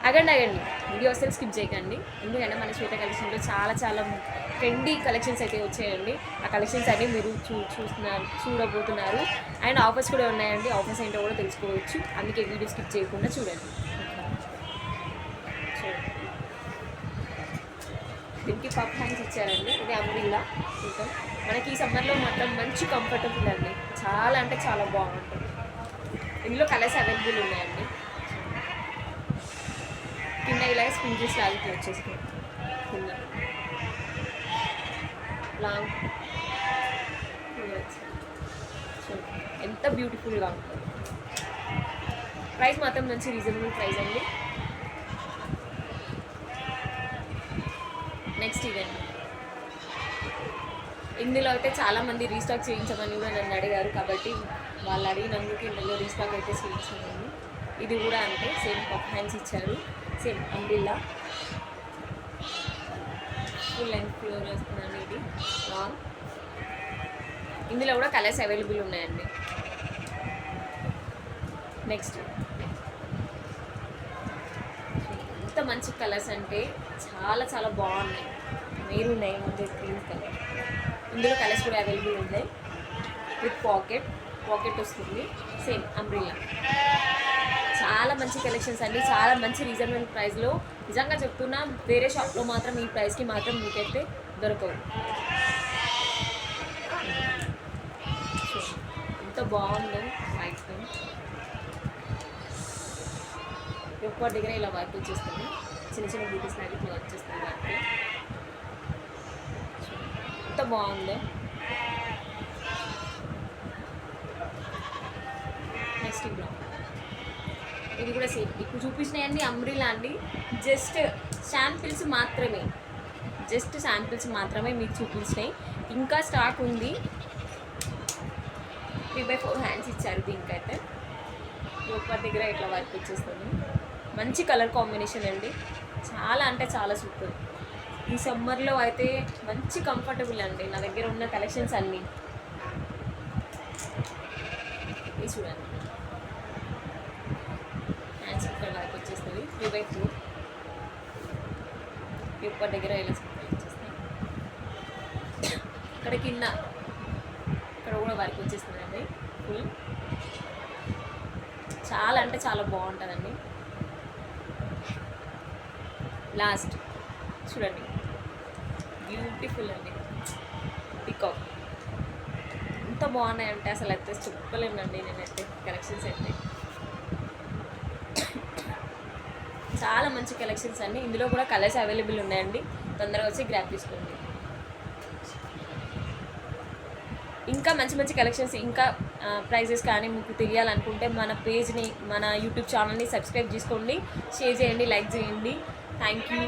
అగండి video అసలు skip చేయకండి. ఎందుకంటే మన శ్వేత కలెక్షన్లో చాలా చాలా ట్రెండీ కలెక్షన్స్ అయితే వచ్చాయండి. ఆ కలెక్షన్స్ అన్నీ మీరు చూడబోతున్నారు. అండ్ ఆఫర్స్ కూడా ఉన్నాయండి. ఆఫర్స్ ఏంటో కూడా తెలుసుకోవచ్చు. అందుకే వీడియో స్కిప్ చేయకుండా చూడండి. దీనికి పప్ హ్యాండ్స్ ఇచ్చారండి. ఇది అంబ్రిల్లా. ఇంకా మనకి ఈ సమ్మర్లో మాత్రం మంచి కంఫర్టబుల్ అండి. చాలా అంటే చాలా బాగుంటుంది. ఇందులో కలర్స్ అవైలబుల్ ఉన్నాయండి. కింద ఇలా స్పింజెస్ లాగా వచ్చేస్తుంది. కింద లాంగ్ ఎంత బ్యూటిఫుల్గా ఉంటుంది. ప్రైస్ మాత్రం మంచి రీజనబుల్ ప్రైస్ అండి. నెక్స్ట్ ఇదండి. ఇందులో అయితే చాలామంది రీస్టాక్ చేయించమని కూడా నన్ను అడిగారు. కాబట్టి వాళ్ళు అడిగినందుకు ఇందులో రీస్టాక్ అయితే చేయించాను. ఇది కూడా అంటే సేమ్ పఫ్ హ్యాండ్స్ ఇచ్చారు. Same umbrella full length floor వస్తుందండి. ఇది లాంగ్. ఇందులో కూడా కలర్స్ అవైలబుల్ ఉన్నాయండి. నెక్స్ట్ ఎంత మంచి కలర్స్ అంటే చాలా చాలా బాగున్నాయి. మీరు ఉన్నాయి ముందు గ్రీన్ కలర్. ఇందులో కలర్స్ కూడా అవైలబుల్ ఉన్నాయి. విత్ పాకెట్ వస్తుంది. Same umbrella. చాలా మంచి కలెక్షన్స్ అండి. చాలా మంచి రీజనబుల్ ప్రైస్లో. నిజంగా చెప్తున్నా, వేరే షాప్లో మాత్రం ఈ ప్రైస్కి మాత్రం మీకైతే దొరకవు. ఎంత బాగుందో వైట్ ఒక్క దగ్గర ఇలా వర్క్ వచ్చేస్తుంది. చిన్న చిన్న బ్యూటీస్ లాగా ఇట్లా వచ్చేస్తుంది వర్క్. ఎంత బాగుందో. నెక్స్ట్ ఇది కూడా సేమ్. ఇప్పుడు చూపించినవన్నీ అంబ్రిల్లా అండి. జస్ట్ శాంపిల్స్ మాత్రమే మీకు చూపించినాయి. ఇంకా స్టాక్ ఉంది. 3/4 హ్యాండ్స్ ఇచ్చారు దీనికైతే. ఒక్క దగ్గర ఇట్లా వర్క్ వచ్చేస్తుంది. మంచి కలర్ కాంబినేషన్ అండి. చాలా అంటే చాలా సూపర్. ఈ సమ్మర్లో అయితే మంచి కంఫర్టబుల్ అండి. నా దగ్గర ఉన్న కలెక్షన్స్ అన్నీ ఇది చూడండి. హ్యాండ్స్ ఇక్కడ వర్క్ వచ్చేస్తుంది. 3/4 ఒక్క దగ్గర ఇలా వచ్చేస్తాయి. ఇక్కడ కింద ఇక్కడ కూడా వర్క్ వచ్చేస్తుందండి ఫుల్. చాలా అంటే చాలా బాగుంటుందండి. లాస్ట్ చూడండి, బ్యూటిఫుల్ అండి. పికాక్ ఎంత బాగున్నాయంటే అసలు అయితే చెప్పలేనండి నేనైతే. కలెక్షన్స్ అయితే చాలా మంచి కలెక్షన్స్ అండి. ఇందులో కూడా కలర్స్ అవైలబుల్ ఉన్నాయండి. తొందరగా వచ్చి గ్రాబ్ తీసుకోండి. ఇంకా మంచి మంచి కలెక్షన్స్, ఇంకా ప్రైజెస్ కానీ మీకు తెలియాలనుకుంటే మన పేజ్ని, మన యూట్యూబ్ ఛానల్ని సబ్స్క్రైబ్ చేసుకోండి, షేర్ చేయండి, లైక్ చేయండి. Thank you.